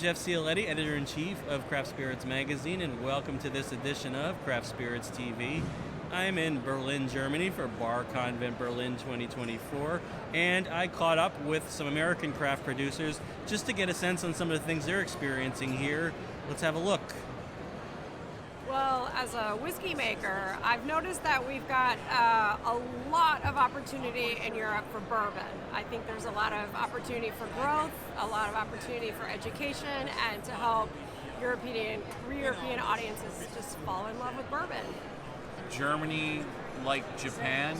Jeff Cioletti, Editor-in-Chief of Craft Spirits Magazine, and welcome to this edition of Craft Spirits TV. I'm in Berlin, Germany for Bar Convent Berlin 2024, and I caught up with some American craft producers just to get a sense on some of the things they're experiencing here. Let's have a look. Well, as a whiskey maker, I've noticed that we've got a lot of opportunity in Europe for bourbon. I think there's a lot of opportunity for growth, a lot of opportunity for education, and to help European audiences just fall in love with bourbon. Germany, like Japan,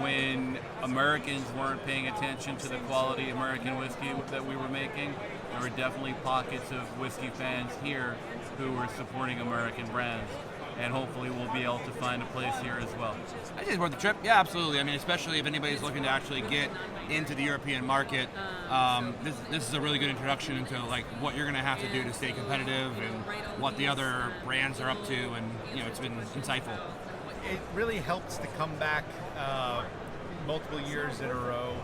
when Americans weren't paying attention to the quality American whiskey that we were making, there were definitely pockets of whiskey fans here who were supporting American brands, and hopefully we'll be able to find a place here as well. I think it's worth the trip. Yeah, absolutely. I mean, especially if anybody's looking to actually get into the European market, this is a really good introduction into like what you're going to have to do to stay competitive and what the other brands are up to, and it's been insightful. It really helps to come back multiple years in a row.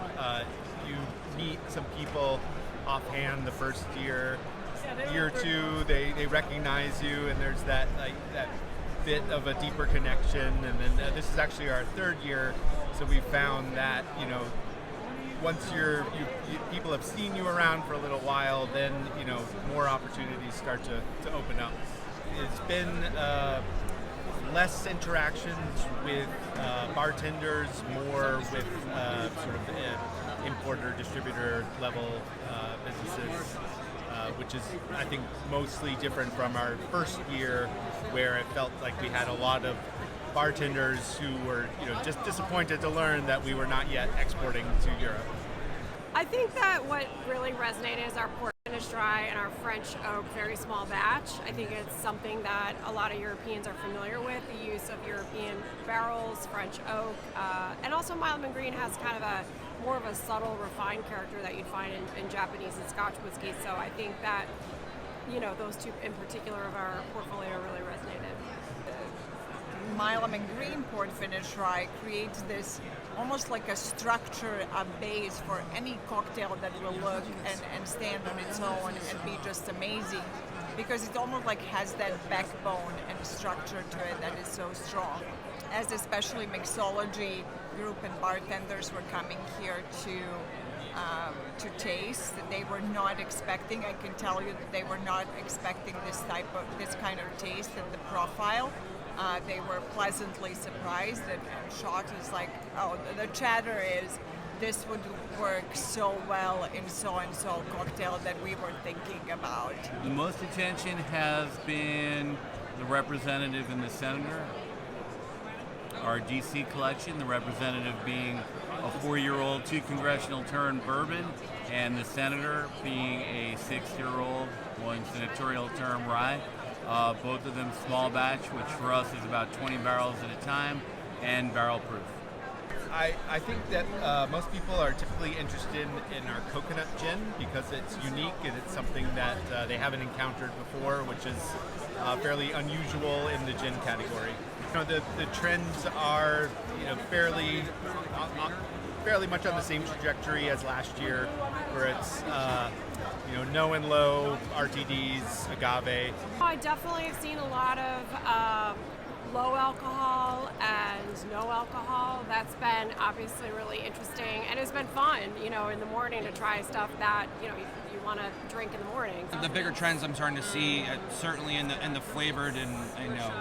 You meet some people offhand the first year or two, they recognize you, and there's that bit of a deeper connection. And then this is actually our third year, so we found that once people have seen you around for a little while, then more opportunities start to open up. It's been less interactions with bartenders, more with sort of importer, distributor level businesses, which is, I think, mostly different from our first year, where it felt like we had a lot of bartenders who were just disappointed to learn that we were not yet exporting to Europe. I think that what really resonated is our port finish dry and our French oak very small batch. I think it's something that a lot of Europeans are familiar with, the use of European barrels, French oak, and also Mild Green has kind of more of a subtle, refined character that you'd find in Japanese and Scotch whiskey. So I think that those two in particular of our portfolio really resonated. Mild Green port finish rye creates this almost like a structure, a base for any cocktail that will look and stand on its own and be just amazing, because it almost like has that backbone and structure to it that is so strong. As especially mixology group and bartenders were coming here to taste, that they were not expecting. I can tell you that they were not expecting this kind of taste and the profile. They were pleasantly surprised and shocked. It's like, oh, the chatter is, this would work so well in so-and-so cocktail that we were thinking about. The most attention has been the representative and the senator. Our DC collection, the representative being a 4-year-old 2 congressional turn bourbon, and the senator being a 6-year-old 1 senatorial term rye. Both of them small batch, which for us is about 20 barrels at a time, and barrel proof. I think that most people are typically interested in our coconut gin because it's unique and it's something that they haven't encountered before, which is fairly unusual in the gin category. The trends are fairly much on the same trajectory as last year, where it's no and low, RTDs, agave. I definitely have seen a lot of low alcohol and no alcohol. That's been obviously really interesting, and it's been fun, in the morning to try stuff that you want to drink in the morning. The bigger trends I'm starting to see, certainly in the flavored and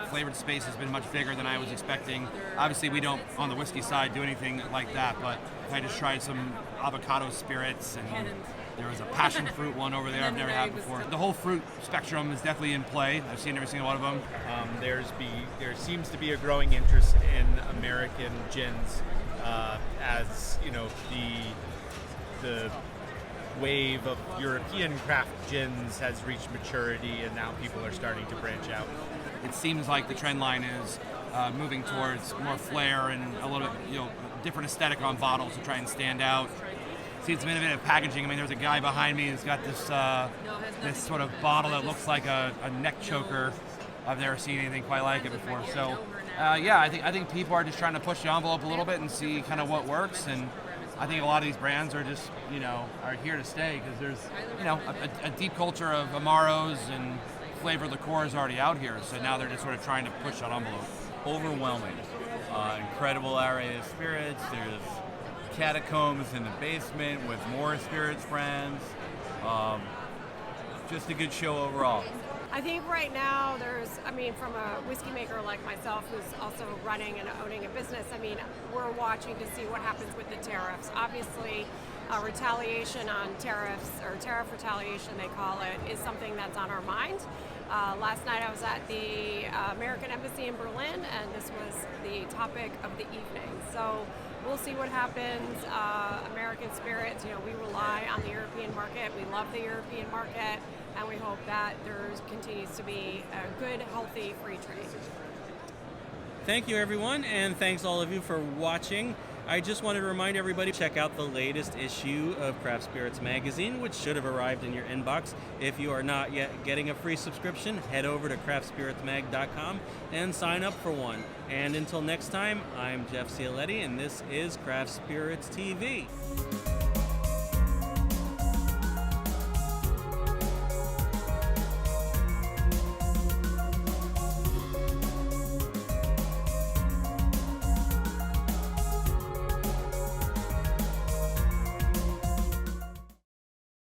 flavored space, has been much bigger than I was expecting. Obviously, we don't on the whiskey side do anything like that, but I just tried some avocado spirits, and there was a passion fruit one over there I've never had before. The whole fruit spectrum is definitely in play. I've seen every single one of them. There seems to be a growing interest in American gins, as the wave of European craft gins has reached maturity, and now people are starting to branch out. It seems like the trend line is moving towards more flair and a little bit different aesthetic on bottles to try and stand out. See some innovative packaging. I mean, there's a guy behind me who's got this sort of bottle that looks like a neck choker. I've never seen anything quite like it before. So, I think people are just trying to push the envelope a little bit and see kind of what works. And I think a lot of these brands are just, are here to stay because there's, a deep culture of Amaros and flavor liqueurs already out here. So now they're just sort of trying to push that envelope. Overwhelming. Incredible array of spirits. There's catacombs in the basement with more spirits brands. Just a good show overall. I think right now from a whiskey maker like myself who's also running and owning a business, we're watching to see what happens with the tariffs. Obviously, retaliation on tariffs, or tariff retaliation they call it, is something that's on our mind. Last night I was at the American Embassy in Berlin, and this was the topic of the evening. So we'll see what happens. American spirits, we rely on the European market. We love the European market, and we hope that there continues to be a good, healthy, free trade. Thank you, everyone, and thanks all of you for watching. I just wanted to remind everybody to check out the latest issue of Craft Spirits Magazine, which should have arrived in your inbox. If you are not yet getting a free subscription, head over to craftspiritsmag.com and sign up for one. And until next time, I'm Jeff Cialetti, and this is Craft Spirits TV.